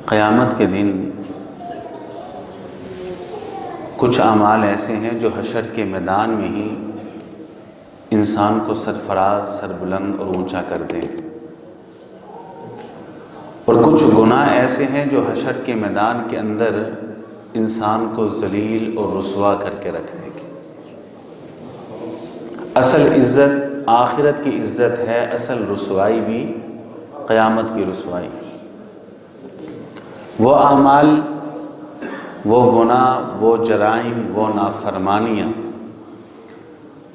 قیامت کے دن کچھ اعمال ایسے ہیں جو حشر کے میدان میں ہی انسان کو سرفراز، سربلند اور اونچا کر دیں، اور کچھ گناہ ایسے ہیں جو حشر کے میدان کے اندر انسان کو ذلیل اور رسوا کر کے رکھ دیں گے۔ اصل عزت آخرت کی عزت ہے، اصل رسوائی بھی قیامت کی رسوائی۔ وہ اعمال، وہ گناہ، وہ جرائم، وہ نافرمانیاں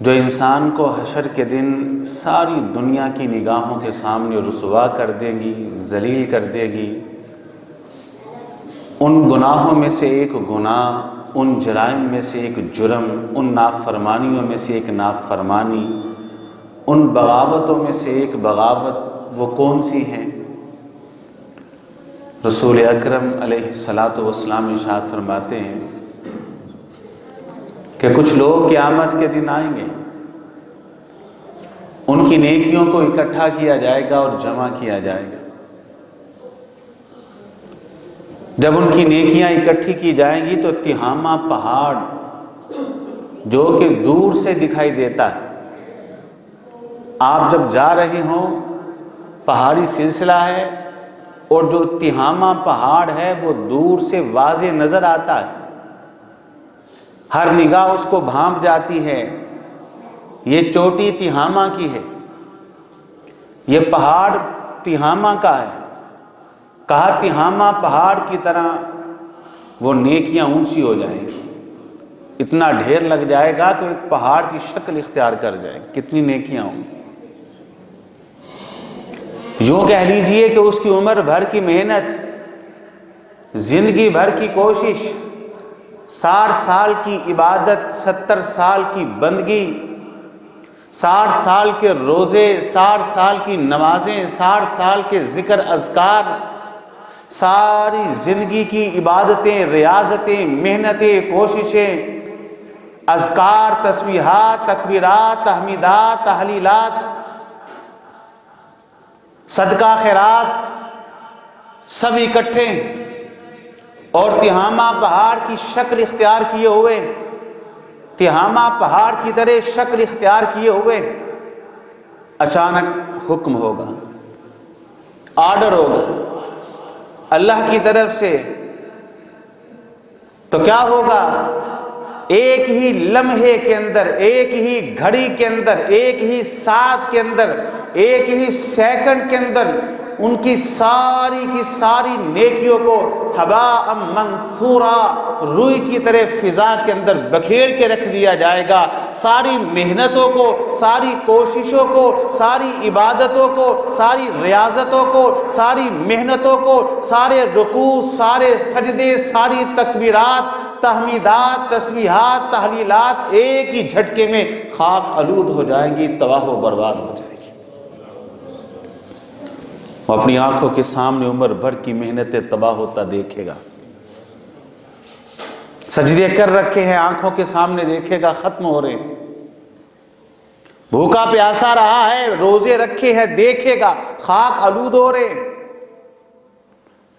جو انسان کو حشر کے دن ساری دنیا کی نگاہوں کے سامنے رسوا کر دے گی، ذلیل کر دے گی، ان گناہوں میں سے ایک گناہ، ان جرائم میں سے ایک جرم، ان نافرمانیوں میں سے ایک نافرمانی، ان بغاوتوں میں سے ایک بغاوت، وہ کون سی ہیں؟ رسول اکرم علیہ الصلاۃ والسلام ارشاد فرماتے ہیں کہ کچھ لوگ قیامت کے دن آئیں گے، ان کی نیکیوں کو اکٹھا کیا جائے گا اور جمع کیا جائے گا۔ جب ان کی نیکیاں اکٹھی کی جائیں گی تو تہامہ پہاڑ جو کہ دور سے دکھائی دیتا ہے، آپ جب جا رہے ہوں پہاڑی سلسلہ ہے اور جو تہامہ پہاڑ ہے وہ دور سے واضح نظر آتا ہے، ہر نگاہ اس کو بھانپ جاتی ہے، یہ چوٹی تہامہ کی ہے، یہ پہاڑ تہامہ کا ہے۔ کہا تہامہ پہاڑ کی طرح وہ نیکیاں اونچی ہو جائیں گی، اتنا ڈھیر لگ جائے گا کہ ایک پہاڑ کی شکل اختیار کر جائے گی، کتنی نیکیاں ہوں گی۔ یوں کہہ لیجئے کہ اس کی عمر بھر کی محنت، زندگی بھر کی کوشش، 60 سال کی عبادت، 70 سال کی بندگی، 60 سال کے روزے، 60 سال کی نمازیں، 60 سال کے ذکر اذکار، ساری زندگی کی عبادتیں، ریاضتیں، محنتیں، کوششیں، اذکار، تسبیحات، تکبیرات، تحمیدات، تحلیلات، صدقہ خیرات، سب اکٹھے اور تہامہ پہاڑ کی شکل اختیار کیے ہوئے، تہامہ پہاڑ کی طرح شکل اختیار کیے ہوئے، اچانک حکم ہوگا، آرڈر ہوگا اللہ کی طرف سے، تو کیا ہوگا؟ ایک ہی لمحے کے اندر، ایک ہی گھڑی کے اندر، ایک ہی ساتھ کے اندر، ایک ہی سیکنڈ کے اندر ان کی ساری کی ساری نیکیوں کو ہباء منثورا روئی کی طرح فضا کے اندر بکھیر کے رکھ دیا جائے گا۔ ساری محنتوں کو، ساری کوششوں کو، ساری عبادتوں کو، ساری ریاضتوں کو، ساری محنتوں کو، سارے رکوع، سارے سجدے، ساری تکبیرات، تحمیدات، تسبیحات، تحلیلات ایک ہی جھٹکے میں خاک آلود ہو جائیں گی، تباہ و برباد ہو جائیں گی۔ وہ اپنی آنکھوں کے سامنے عمر بھر کی محنتیں تباہ ہوتا دیکھے گا، سجدے کر رکھے ہیں آنکھوں کے سامنے دیکھے گا ختم ہو رہے ہیں، بھوکا پیاسا رہا ہے روزے رکھے ہیں دیکھے گا خاک آلود ہو رہے ہیں۔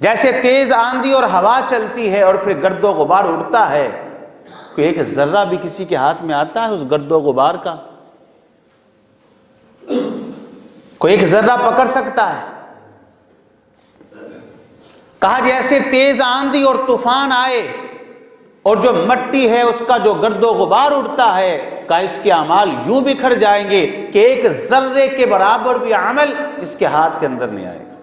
جیسے تیز آندھی اور ہوا چلتی ہے اور پھر گرد و غبار اڑتا ہے، کوئی ایک ذرہ بھی کسی کے ہاتھ میں آتا ہے اس گرد و غبار کا؟ کوئی ایک ذرہ پکڑ سکتا ہے؟ کہا جیسے تیز آندھی اور طوفان آئے اور جو مٹی ہے اس کا جو گرد و غبار اڑتا ہے، کہا اس کے اعمال یوں بکھر جائیں گے کہ ایک ذرے کے برابر بھی عمل اس کے ہاتھ کے اندر نہیں آئے گا۔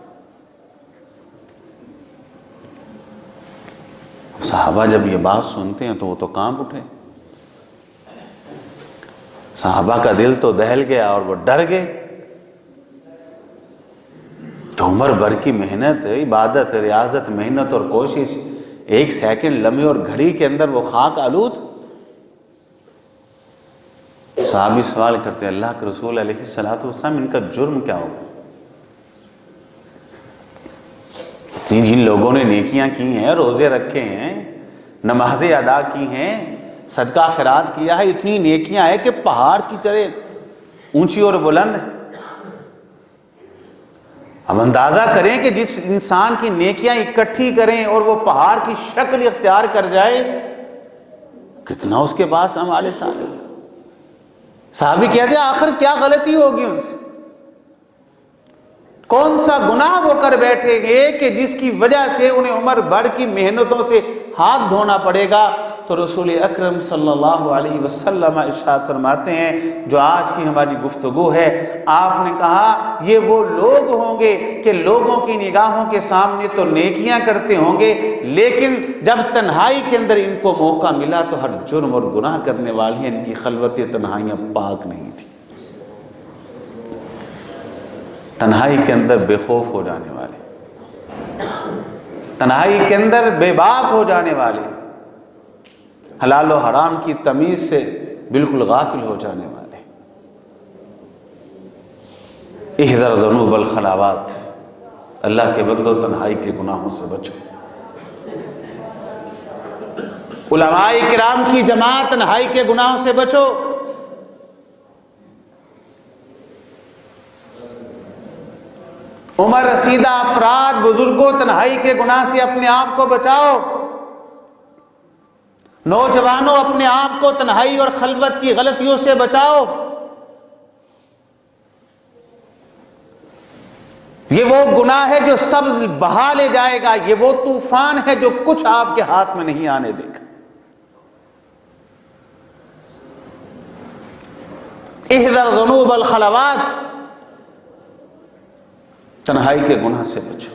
صحابہ جب یہ بات سنتے ہیں تو وہ تو کانپ اٹھے، صحابہ کا دل تو دہل گیا اور وہ ڈر گئے۔ تو عمر بھر کی محنت، عبادت، ریاضت، محنت اور کوشش، ایک سیکنڈ، لمحے اور گھڑی کے اندر وہ خاک آلود۔ صحابی سوال کرتے ہیں اللہ کے رسول علیہ الصلوۃ والسلام ان کا جرم کیا ہوگا؟ اتنی جن لوگوں نے نیکیاں کی ہیں، روزے رکھے ہیں، نمازیں ادا کی ہیں، صدقہ خیرات کیا ہے، اتنی نیکیاں ہیں کہ پہاڑ کی طرح اونچی اور بلند ہے، اب اندازہ کریں کہ جس انسان کی نیکیاں اکٹھی کریں اور وہ پہاڑ کی شکل اختیار کر جائے، کتنا اس کے پاس اعمال صالح۔ صحابی کہتے ہیں آخر کیا غلطی ہوگی ان سے، کون سا گناہ وہ کر بیٹھے گے کہ جس کی وجہ سے انہیں عمر بھر کی محنتوں سے ہاتھ دھونا پڑے گا؟ تو رسول اکرم صلی اللہ علیہ وسلم ارشاد فرماتے ہیں، جو آج کی ہماری گفتگو ہے، آپ نے کہا یہ وہ لوگ ہوں گے کہ لوگوں کی نگاہوں کے سامنے تو نیکیاں کرتے ہوں گے، لیکن جب تنہائی کے اندر ان کو موقع ملا تو ہر جرم اور گناہ کرنے والی ہیں، ان کی خلوت تنہائیاں پاک نہیں تھی۔ تنہائی کے اندر بے خوف ہو جانے والے، تنہائی کے اندر بے باک ہو جانے والے، حلال و حرام کی تمیز سے بالکل غافل ہو جانے والے۔ احذر ذنوب الخلاوات، اللہ کے بندو تنہائی کے گناہوں سے بچو۔ علماء کرام کی جماعت، تنہائی کے گناہوں سے بچو۔ عمر رسیدہ افراد، بزرگوں، تنہائی کے گناہ سے اپنے آپ کو بچاؤ۔ نوجوانوں، اپنے آپ کو تنہائی اور خلوت کی غلطیوں سے بچاؤ۔ یہ وہ گناہ ہے جو سب بہا لے جائے گا، یہ وہ طوفان ہے جو کچھ آپ کے ہاتھ میں نہیں آنے دے گا۔ احذر ذنوب الخلوات، تنہائی کے گناہ سے بچو۔